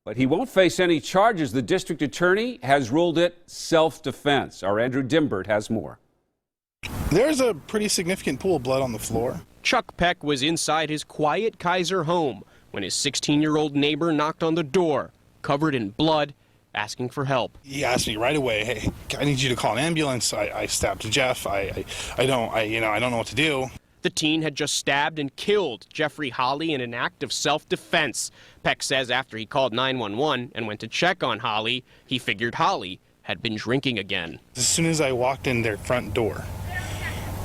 But he won't face any charges. The district attorney has ruled it self-defense. Our Andrew Dimbert has more. There's a pretty significant pool of blood on the floor. Chuck Peck was inside his quiet Keizer home when his 16-year-old neighbor knocked on the door, covered in blood, asking for help. He asked me right away, "Hey, I need you to call an ambulance. I stabbed Jeff. I don't know what to do." The teen had just stabbed and killed Jeffrey Holly in an act of self-defense. Peck says after he called 911 and went to check on Holly, he figured Holly had been drinking again. As soon as I walked in their front door,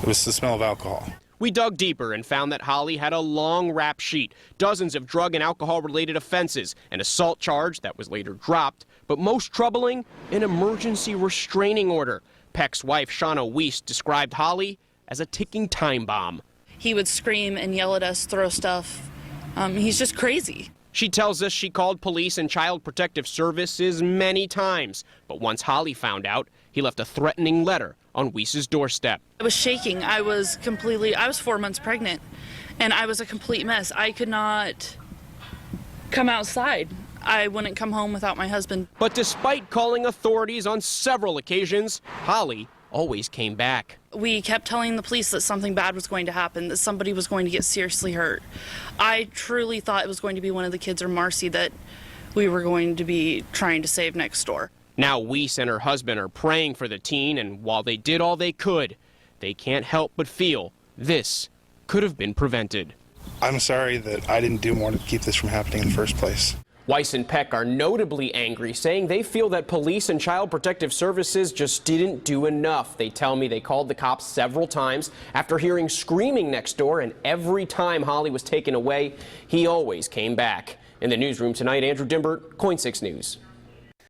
it was the smell of alcohol. We dug deeper and found that Holly had a long rap sheet, dozens of drug and alcohol-related offenses, an assault charge that was later dropped, but most troubling, an emergency restraining order. Peck's wife, Shauna Weiss, described Holly as a ticking time bomb. He would scream and yell at us, throw stuff. He's just crazy. She tells us she called police and Child Protective Services many times, but once Holly found out, he left a threatening letter on Weiss's doorstep. I was shaking. I was 4 months pregnant, and I was a complete mess. I could not come outside. I wouldn't come home without my husband. But despite calling authorities on several occasions, Holly always came back. We kept telling the police that something bad was going to happen, that somebody was going to get seriously hurt. I truly thought it was going to be one of the kids or Marcy that we were going to be trying to save next door. Now Weiss and her husband are praying for the teen, and while they did all they could, they can't help but feel this could have been prevented. I'm sorry that I didn't do more to keep this from happening in the first place. Weiss and Peck are notably angry, saying they feel that police and Child Protective Services just didn't do enough. They tell me they called the cops several times after hearing screaming next door, and every time Holly was taken away, he always came back. In the newsroom tonight, Andrew Dimbert, KOIN 6 News.